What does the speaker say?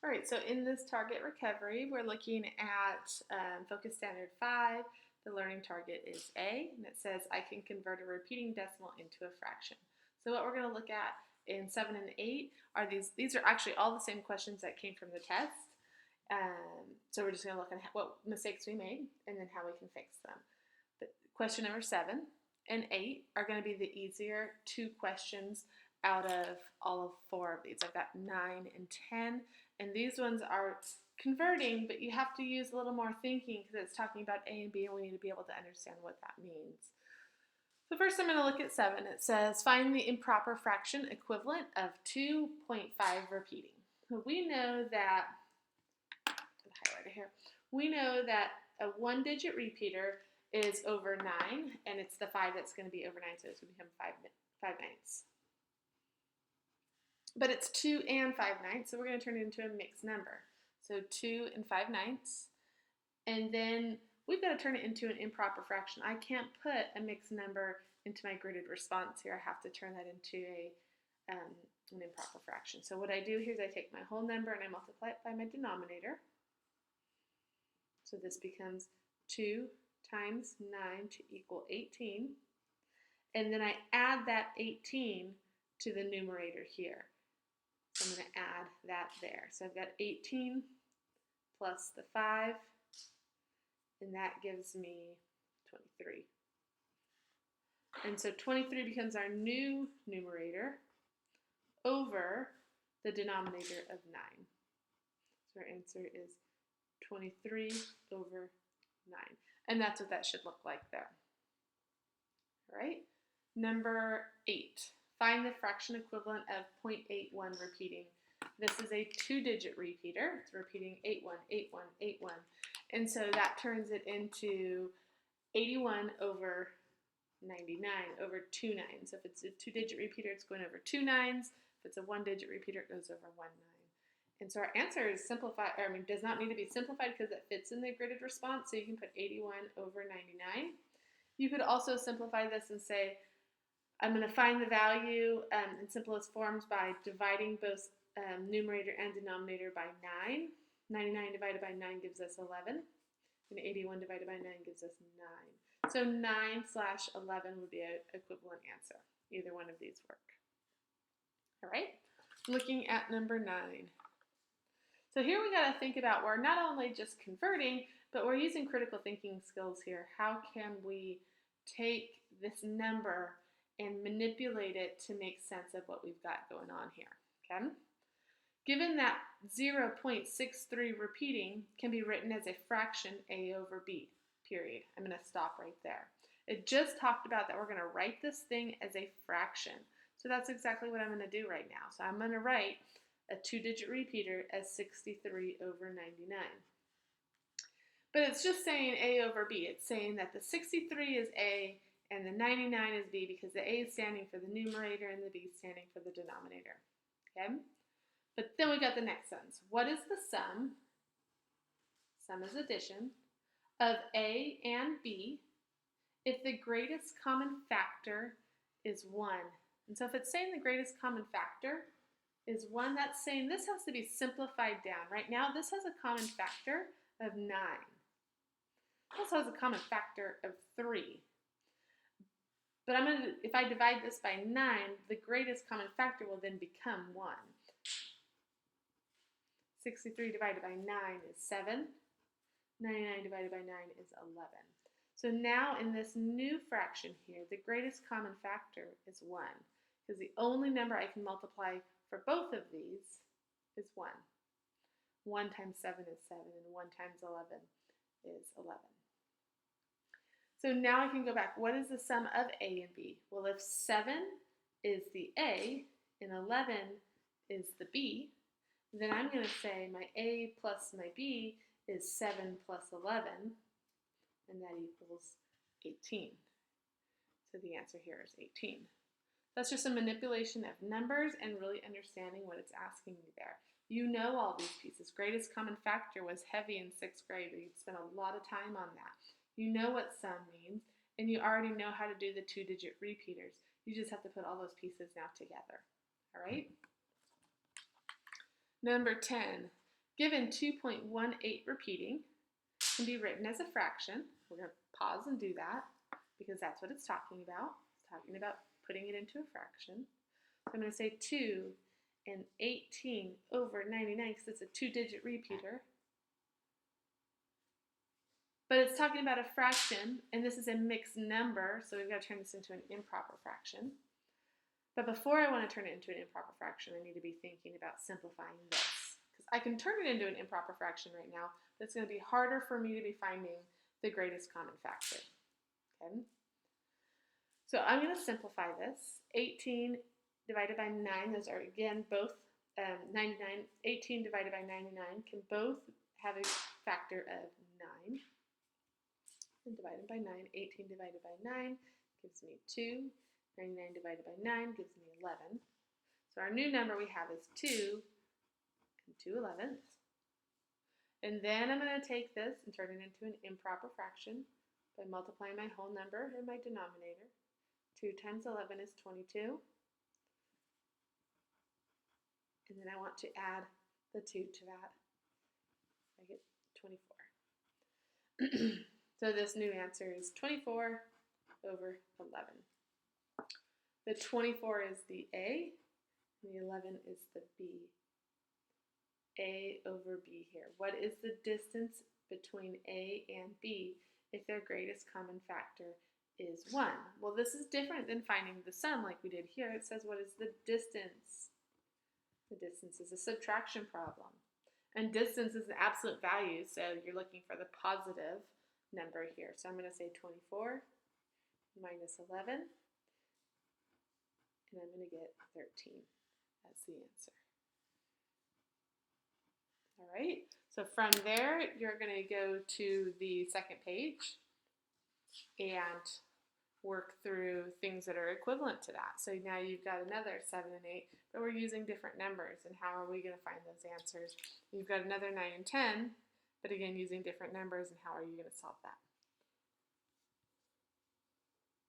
All right, so in this target recovery, we're looking at Focus Standard 5. The learning target is A, and it says I can convert a repeating decimal into a fraction. So what we're going to look at in 7 and 8 are these are actually all the same questions that came from the test. So we're just going to look at what mistakes we made and then how we can fix them. But question number 7 and 8 are going to be the easier two questions out of all of 4 of these. I've got 9 and 10, and these ones are converting, but you have to use a little more thinking because it's talking about A and B, and we need to be able to understand what that means. So first I'm going to look at 7. It says, find the improper fraction equivalent of 2.5 repeating. So we know that, highlighter here, we know that a one-digit repeater is over 9, and it's the 5 that's going to be over 9, so it's going to become 5 ninths. But it's 2 and 5 ninths, so we're going to turn it into a mixed number. So 2 and 5 ninths. And then we've got to turn it into an improper fraction. I can't put a mixed number into my gridded response here. I have to turn that into an improper fraction. So what I do here is I take my whole number and I multiply it by my denominator. So this becomes 2 times 9 to equal 18. And then I add that 18 to the numerator here. So I'm going to add that there. So I've got 18 plus the 5, and that gives me 23. And so 23 becomes our new numerator over the denominator of 9. So our answer is 23 over 9. And that's what that should look like there. All right. Number 8. Find the fraction equivalent of 0.81 repeating. This is a 2-digit repeater. It's repeating 81, 81, 81. And so that turns it into 81 over 99 over 2 nines. So if it's a 2-digit repeater, it's going over 2 nines. If it's a 1-digit repeater, it goes over 1 9. And so our answer is simplified, does not need to be simplified because it fits in the gridded response. So you can put 81 over 99. You could also simplify this and say, I'm going to find the value in simplest forms by dividing both numerator and denominator by 9. 99 divided by 9 gives us 11, and 81 divided by 9 gives us 9. So 9/11 would be an equivalent answer. Either one of these work. All right, looking at number 9. So here we got to think about, we're not only just converting, but we're using critical thinking skills here. How can we take this number and manipulate it to make sense of what we've got going on here, okay? Given that 0.63 repeating can be written as a fraction A over B, period. I'm going to stop right there. It just talked about that we're going to write this thing as a fraction. So that's exactly what I'm going to do right now. So I'm going to write a 2-digit repeater as 63 over 99. But it's just saying A over B. It's saying that the 63 is A and the 99 is B because the A is standing for the numerator and the B is standing for the denominator. Okay? But then we got the next sentence. What is the sum? Sum is addition of A and B if the greatest common factor is 1. And so if it's saying the greatest common factor is 1, that's saying this has to be simplified down. Right now, this has a common factor of 9. It also has a common factor of 3. But if I divide this by 9, the greatest common factor will then become 1. 63 divided by 9 is 7. 99 divided by 9 is 11. So now in this new fraction here, the greatest common factor is 1. Because the only number I can multiply for both of these is 1. 1 times 7 is 7, and 1 times 11 is 11. So now I can go back. What is the sum of A and B? Well, if 7 is the A and 11 is the B, then I'm going to say my A plus my B is 7 plus 11, and that equals 18. So the answer here is 18. That's just a manipulation of numbers and really understanding what it's asking you there. You know all these pieces. Greatest common factor was heavy in 6th grade. You'd spent a lot of time on that. You know what sum means, and you already know how to do the 2-digit repeaters. You just have to put all those pieces now together. All right? Number 10. given 2.18 repeating, can be written as a fraction. We're going to pause and do that because that's what it's talking about. It's talking about putting it into a fraction. So I'm going to say 2 and 18 over 99 because it's a 2-digit repeater. But it's talking about a fraction, and this is a mixed number, so we've got to turn this into an improper fraction. But before I want to turn it into an improper fraction, I need to be thinking about simplifying this. Because I can turn it into an improper fraction right now, but it's going to be harder for me to be finding the greatest common factor. Okay? So I'm going to simplify this. 18 divided by 9, those are again both 99. 18 divided by 99 can both have a factor of 9. And divided by 9, 18 divided by 9 gives me 2. 99 divided by 9 gives me 11. So our new number we have is 2 and 2/11. And then I'm going to take this and turn it into an improper fraction by multiplying my whole number in my denominator. 2 times 11 is 22. And then I want to add the 2 to that. I get 24. So this new answer is 24 over 11. The 24 is the A, and the 11 is the B. A over B here. What is the distance between A and B if their greatest common factor is 1? Well, this is different than finding the sum like we did here. It says what is the distance? The distance is a subtraction problem. And distance is an absolute value, so you're looking for the positive number here. So I'm going to say 24 minus 11, and I'm going to get 13. That's the answer. All right, so from there, you're going to go to the second page and work through things that are equivalent to that. So now you've got another 7 and 8, but we're using different numbers, and how are we going to find those answers? You've got another 9 and 10, but again, using different numbers, and how are you going to solve that?